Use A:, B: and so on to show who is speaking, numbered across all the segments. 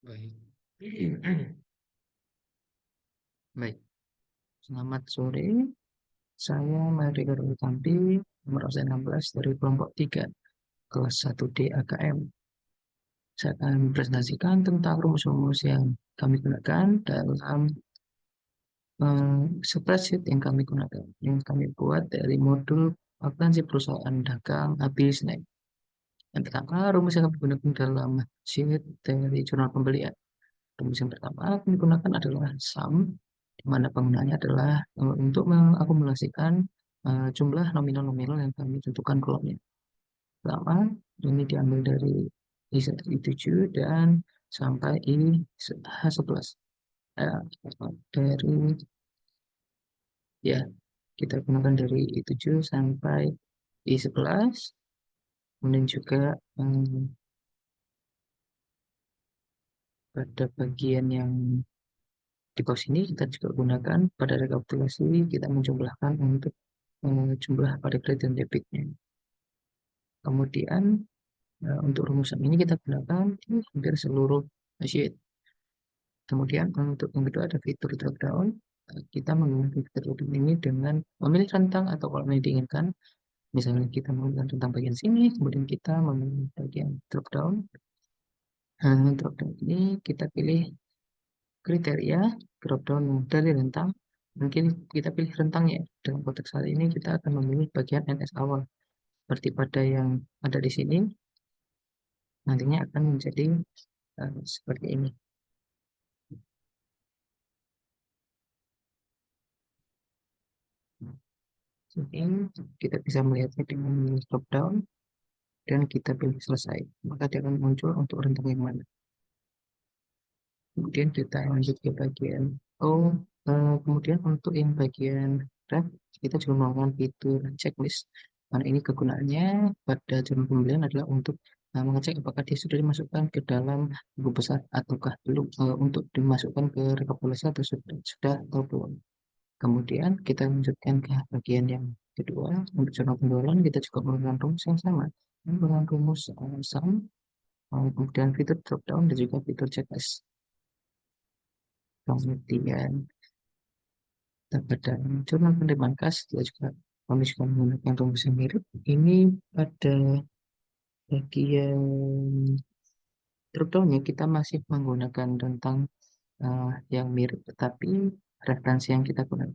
A: Baik. Baik, selamat sore. Saya Mary Tampi, nomor absen 16 dari kelompok 3, kelas 1D AKM. Saya akan mempresentasikan tentang rumus-rumus yang kami gunakan dalam spreadsheet yang kami gunakan, yang kami buat dari modul akuntansi perusahaan dagang habis naik. Yang pertama, rumus yang kami gunakan dalam sheet dari jurnal pembelian. Rumus yang pertama kami gunakan adalah sum, di mana penggunaannya adalah untuk mengakumulasikan jumlah nominal-nominal yang kami tentukan kolomnya. Pertama, ini diambil dari I1, I7 dan sampai H11. Dari ya kita gunakan dari I7 sampai I11, kemudian juga pada bagian yang di pos ini kita juga gunakan pada rekapitulasi, kita menjumlahkan untuk jumlah pada kredit dan debitnya. Kemudian untuk rumusan ini kita gunakan di hampir seluruh sheet. Kemudian untuk yang kedua ada fitur drop down. Kita menggunakan fitur drop down ini dengan memilih rentang atau kalau yang diinginkan. Misalnya kita menggunakan rentang bagian sini, kemudian kita memilih bagian drop down. Drop down ini kita pilih kriteria drop down dari rentang. Mungkin kita pilih rentangnya. Dalam konteks hal ini kita akan memilih bagian NS awal. Seperti pada yang ada di sini, nantinya akan menjadi seperti ini. Jadi kita bisa melihatnya dengan drop down dan kita pilih selesai. Maka dia akan muncul untuk rentang yang mana. Kemudian kita lanjut ke bagian kemudian untuk yang bagian ref, kita juga melakukan fitur checklist. Karena ini kegunaannya pada jurnal pembelian adalah untuk mengecek apakah dia sudah dimasukkan ke dalam buku besar ataukah belum, untuk dimasukkan ke rekapitulasi atau sudah atau belum. Kemudian kita lanjutkan ke bagian yang kedua. Untuk jurnal penjualan kita juga menggunakan rumus yang sama, menggunakan rumus sum, kemudian fitur drop down dan juga fitur checklist. Kemudian pada jurnal penerimaan kas kita juga kami juga menggunakan rumus yang mirip. Ini pada bagian drop down-nya kita masih menggunakan tentang yang mirip, tetapi referensi yang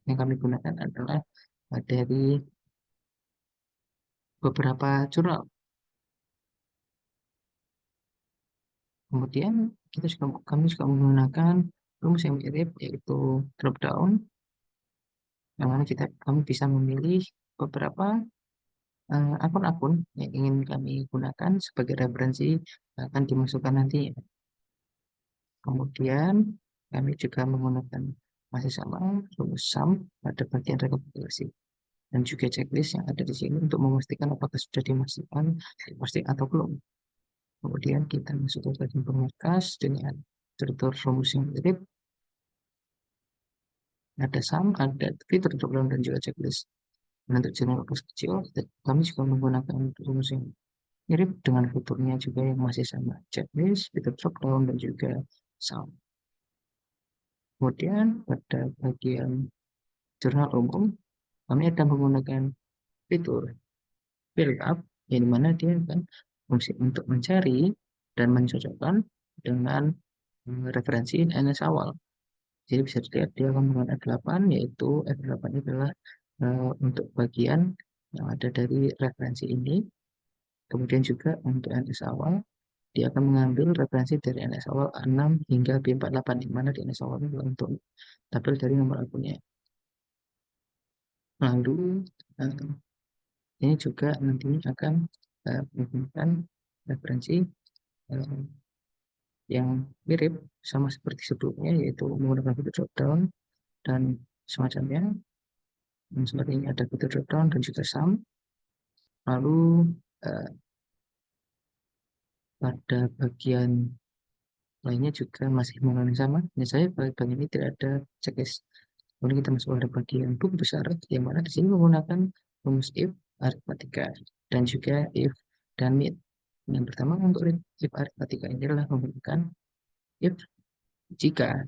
A: yang kami gunakan adalah dari beberapa jurnal. Kemudian kami juga menggunakan rumus yang mirip, yaitu drop down, yang mana kami bisa memilih beberapa akun-akun yang ingin kami gunakan sebagai referensi akan dimasukkan nanti. Kemudian kami juga menggunakan masih sama rumus sum pada bagian rekapitulasi dan juga checklist yang ada di sini untuk memastikan apakah sudah dimasukkan atau belum. Kemudian kita masuk ke bagian pemangkas dengan struktur rumus yang mirip, ada sum, ada fitur drop down dan juga checklist. Dan untuk jurnal kecil, kami juga menggunakan rumus yang mirip dengan fiturnya juga yang masih sama, checklist, fitur drop down dan juga sum. Kemudian pada bagian jurnal umum, kami akan menggunakan fitur fill up, yang dimana dia akan fungsi untuk mencari dan mencocokkan dengan referensi NS awal. Jadi bisa dilihat dia akan menggunakan F8, yaitu F8 adalah untuk bagian yang ada dari referensi ini. Kemudian juga untuk NS awal, dia akan mengambil referensi dari NS awal 6 hingga B48, di mana di NS awal adalah untuk tabel dari nomor akunnya. Lalu ini juga nantinya akan menggunakan referensi uh, yang mirip sama seperti sebelumnya, yaitu menggunakan fitur drop down dan semacamnya. Seperti ini ada fitur drop down dan juga sum. Lalu uh, pada bagian lainnya juga masih menggunakan sama. Misalnya bagian ini tidak ada checklist. Kemudian kita masuk pada bagian buku besar, yang mana di sini menggunakan rumus if, aritmatika, dan juga if dan mid. Yang pertama untuk if aritmatika ini adalah menggunakan if jika,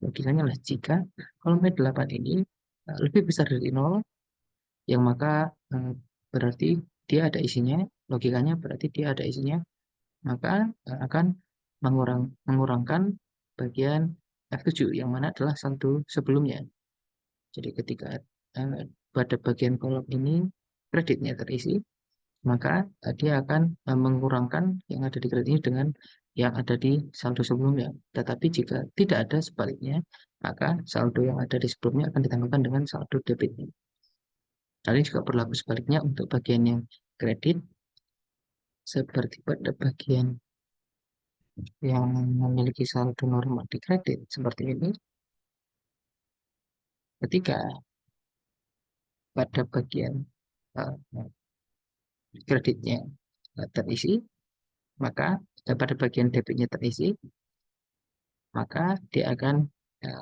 A: logikanya lah jika kolom P8 ini lebih besar dari 0, yang maka berarti dia ada isinya, logikanya berarti dia ada isinya, maka akan mengurangkan bagian F7 yang mana adalah saldo sebelumnya. Jadi ketika pada bagian kolom ini kreditnya terisi, maka dia akan mengurangkan yang ada di kredit ini dengan yang ada di saldo sebelumnya. Tetapi jika tidak ada sebaliknya, maka saldo yang ada di sebelumnya akan ditambahkan dengan saldo debitnya. Hal ini juga berlaku sebaliknya untuk bagian yang kredit, seperti pada bagian yang memiliki saldo normal di kredit seperti ini. Ketika pada bagian uh, kreditnya terisi, maka pada bagian debitnya terisi, maka dia akan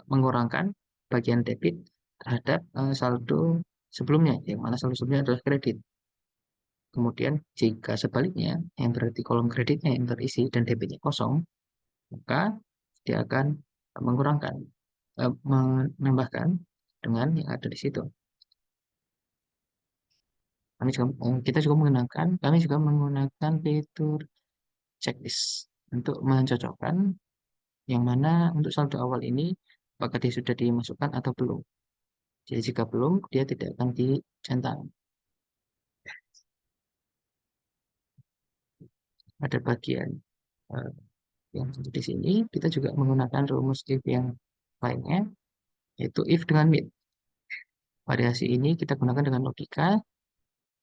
A: mengurangkan bagian debit terhadap saldo sebelumnya, yang mana saldo sebelumnya adalah kredit. Kemudian jika sebaliknya, yang berarti kolom kreditnya yang terisi dan debitnya kosong, maka dia akan mengurangkan, menambahkan dengan yang ada di situ. Kami juga menggunakan fitur checklist untuk mencocokkan yang mana untuk saldo awal ini apakah dia sudah dimasukkan atau belum. Jadi jika belum, dia tidak akan dicentang. Ada bagian eh, yang di sini, kita juga menggunakan rumus if yang lainnya, yaitu if dengan with. Variasi ini kita gunakan dengan logika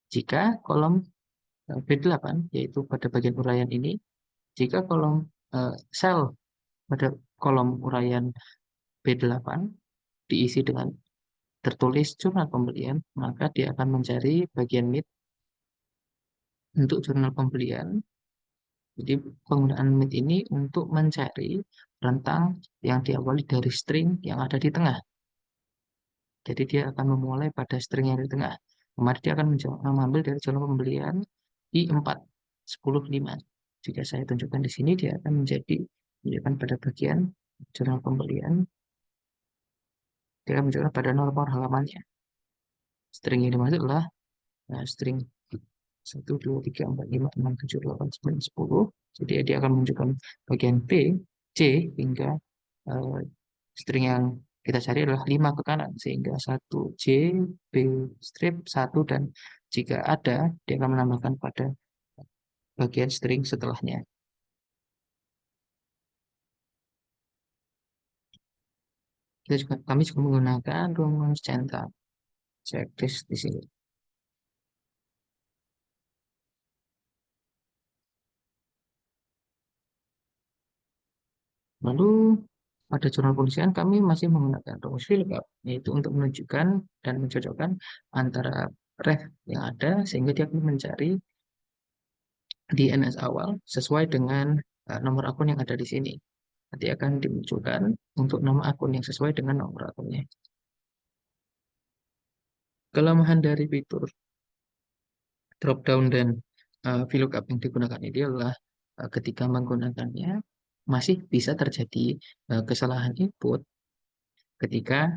A: jika kolom B8, yaitu pada bagian uraian ini, jika kolom sel pada kolom uraian B8 diisi dengan tertulis jurnal pembelian, maka dia akan mencari bagian mid untuk jurnal pembelian. Jadi penggunaan mid ini untuk mencari rentang yang diawali dari string yang ada di tengah. Jadi dia akan memulai pada string yang di tengah. Kemudian dia akan mengambil dari jurnal pembelian I4, 10.5. Jika saya tunjukkan di sini, dia akan menunjukkan pada bagian jurnal pembelian. Dia akan menunjukkan pada nomor halamannya. String yang dimaksud adalah string 1, 2, 3, 4, 5, 6, 7, 8, 9, 10. Jadi dia akan menunjukkan bagian B, C, hingga uh, string yang kita cari adalah 5 ke kanan. Sehingga 1, C, B, strip, 1, dan jika ada, dia akan menambahkan pada bagian string setelahnya. Kami juga menggunakan rumus centang checklist di sini. Lalu pada jurnal penulisan kami masih menggunakan rumus VLOOKUP, yaitu untuk menunjukkan dan mencocokkan antara ref yang ada sehingga dia akan mencari DNS awal sesuai dengan nomor akun yang ada di sini. Nanti akan dimunculkan untuk nama akun yang sesuai dengan nomor akunnya. Kelemahan dari fitur drop down dan VLOOKUP yang digunakan ini adalah ketika menggunakannya masih bisa terjadi kesalahan input ketika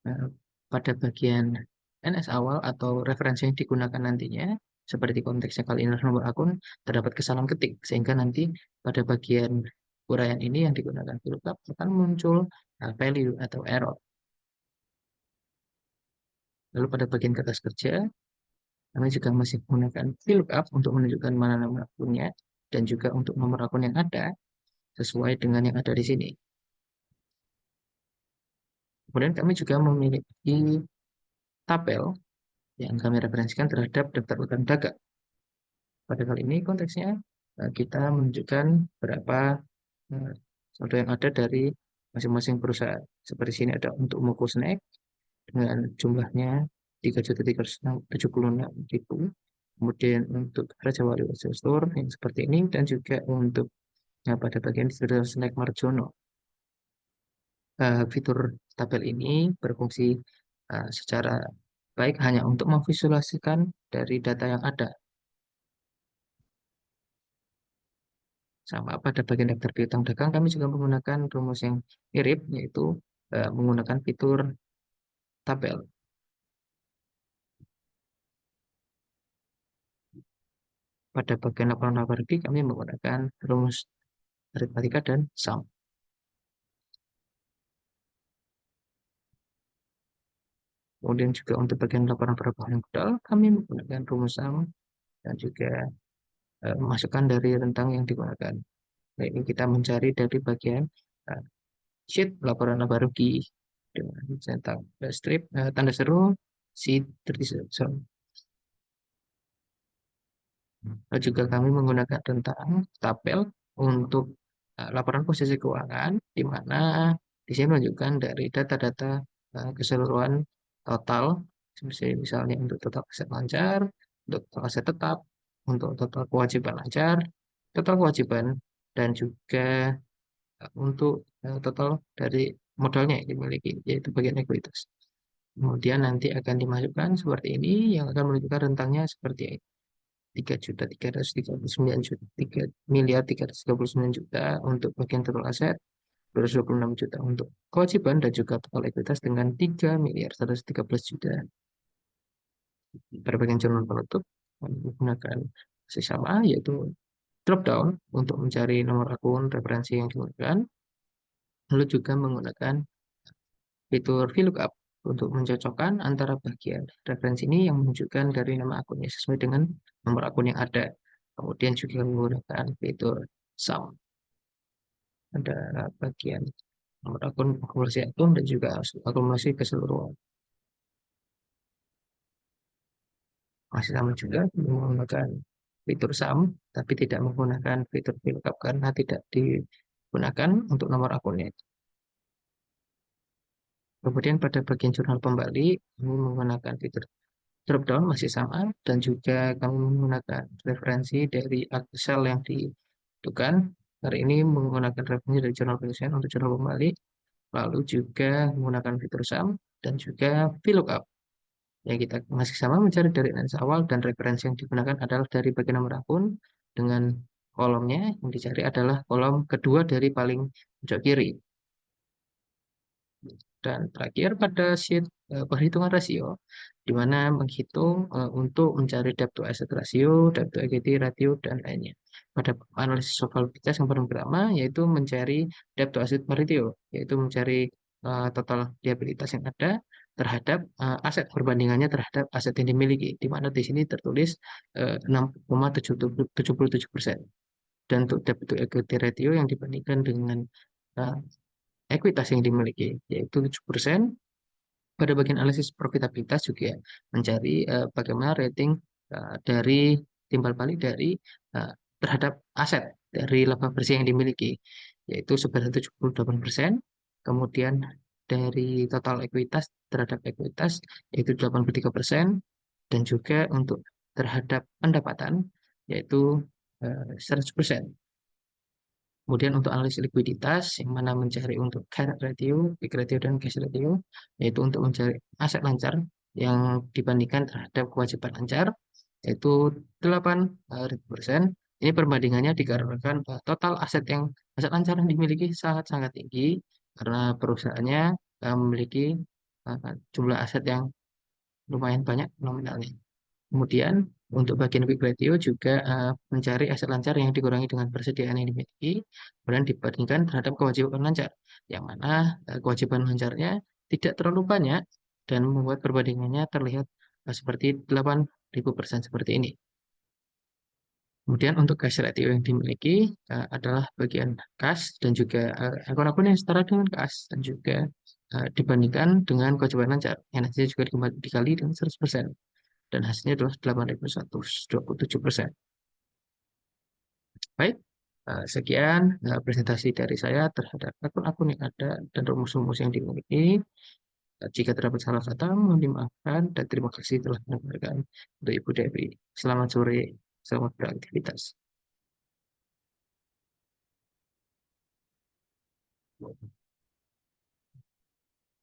A: eh, pada bagian NS awal atau referensi yang digunakan nantinya, seperti konteksnya kali ini adalah nomor akun, terdapat kesalahan ketik, sehingga nanti pada bagian uraian ini yang digunakan VLOOKUP akan muncul value atau error. Lalu pada bagian kertas kerja, kami juga masih menggunakan VLOOKUP untuk menunjukkan mana nomor akunnya, dan juga untuk nomor akun yang ada, sesuai dengan yang ada di sini. Kemudian kami juga memiliki tabel yang kami referensikan terhadap daftar utang dagang. Pada kali ini konteksnya kita menunjukkan berapa saldo yang ada dari masing-masing perusahaan. Seperti sini ada untuk Moko Snack dengan jumlahnya 3.376.000. Kemudian untuk Raja Wali Store yang seperti ini, dan juga untuk pada bagian distributor Snack Marjono. Fitur tabel ini berfungsi secara baik hanya untuk memvisualisasikan dari data yang ada. Sama pada bagian daftar piutang dagang, kami juga menggunakan rumus yang mirip, yaitu menggunakan fitur tabel. Pada bagian laporan laba rugi, kami menggunakan rumus aritmatika dan sum. Kemudian juga untuk bagian laporan perubahan modal, kami menggunakan rumus sum dan juga masukan dari rentang yang digunakan. Nah, ini kita mencari dari bagian uh, sheet laporan laba rugi dengan centang strip tanda seru C37. Lalu juga kami menggunakan tentang tabel untuk laporan posisi keuangan, di mana di sini menunjukkan dari data-data keseluruhan total, misalnya untuk total aset lancar, untuk total aset tetap, untuk total kewajiban lancar, total kewajiban, dan juga untuk total dari modalnya yang dimiliki, yaitu bagian ekuitas. Kemudian nanti akan dimasukkan seperti ini, yang akan menunjukkan rentangnya seperti ini. 3.339 juta, 3.339 juta untuk bagian total aset, 226 juta untuk kewajiban, dan juga total ekuitas dengan 3.113 juta. Pada bagian jurnal penutup, menggunakan masih sama, yaitu drop down untuk mencari nomor akun referensi yang digunakan, lalu juga menggunakan fitur VLOOKUP untuk mencocokkan antara bagian referensi ini yang menunjukkan dari nama akunnya sesuai dengan nomor akun yang ada. Kemudian juga menggunakan fitur sum. Ada bagian nomor akun, akumulasi akun, dan juga akumulasi keseluruhan. Masih sama juga menggunakan fitur sum, tapi tidak menggunakan fitur VLOOKUP karena tidak digunakan untuk nomor akunnya. Kemudian pada bagian jurnal pembalik, kami menggunakan fitur dropdown masih sama, dan juga kami menggunakan referensi dari Excel yang dibutuhkan. Hari ini menggunakan referensi dari jurnal penyelesaian untuk jurnal pembalik, lalu juga menggunakan fitur sum dan juga VLOOKUP. Ya, kita masih sama mencari dari analisa awal, dan referensi yang digunakan adalah dari bagian nomor akun dengan kolomnya yang dicari adalah kolom kedua dari paling pojok kiri. Dan terakhir pada sheet perhitungan rasio, di mana menghitung untuk mencari debt to asset ratio, debt to equity ratio, dan lainnya. Pada analisis solvabilitas yang paling pertama, yaitu mencari debt to asset ratio, yaitu mencari total liabilitas yang ada terhadap aset perbandingannya terhadap aset yang dimiliki, di mana di sini tertulis 6,77%. Dan untuk debt to equity ratio yang dibandingkan dengan uh, ekuitas yang dimiliki, yaitu 7%. Pada bagian analisis profitabilitas juga mencari bagaimana rating dari timbal balik dari uh, terhadap aset dari laba bersih yang dimiliki, yaitu sebesar 78%. Kemudian dari total ekuitas terhadap ekuitas, yaitu 83%. Dan juga untuk terhadap pendapatan, yaitu 100%. Kemudian untuk analisis likuiditas, yang mana mencari untuk current ratio, quick ratio, dan cash ratio, yaitu untuk mencari aset lancar yang dibandingkan terhadap kewajiban lancar, yaitu 8%. Ini perbandingannya dikarenakan total aset lancar yang dimiliki sangat-sangat tinggi, karena perusahaannya memiliki jumlah aset yang lumayan banyak nominalnya. Kemudian untuk bagian quick ratio juga mencari aset lancar yang dikurangi dengan persediaan yang dimiliki, kemudian dibandingkan terhadap kewajiban lancar, yang mana kewajiban lancarnya tidak terlalu banyak dan membuat perbandingannya terlihat seperti 8.000% seperti ini. Kemudian untuk cash ratio yang dimiliki adalah bagian kas dan juga akun-akun yang setara dengan kas, dan juga dibandingkan dengan kewajiban lancar yang nantinya juga dikali dengan 100%. Dan hasilnya adalah 8.127%. Baik, sekian presentasi dari saya terhadap akun-akun yang ada dan rumus-rumus yang dimiliki. Jika terdapat salah kata, mohon dimaafkan, dan terima kasih telah mendengarkan. Untuk Ibu Dewi, selamat sore, selamat beraktivitas.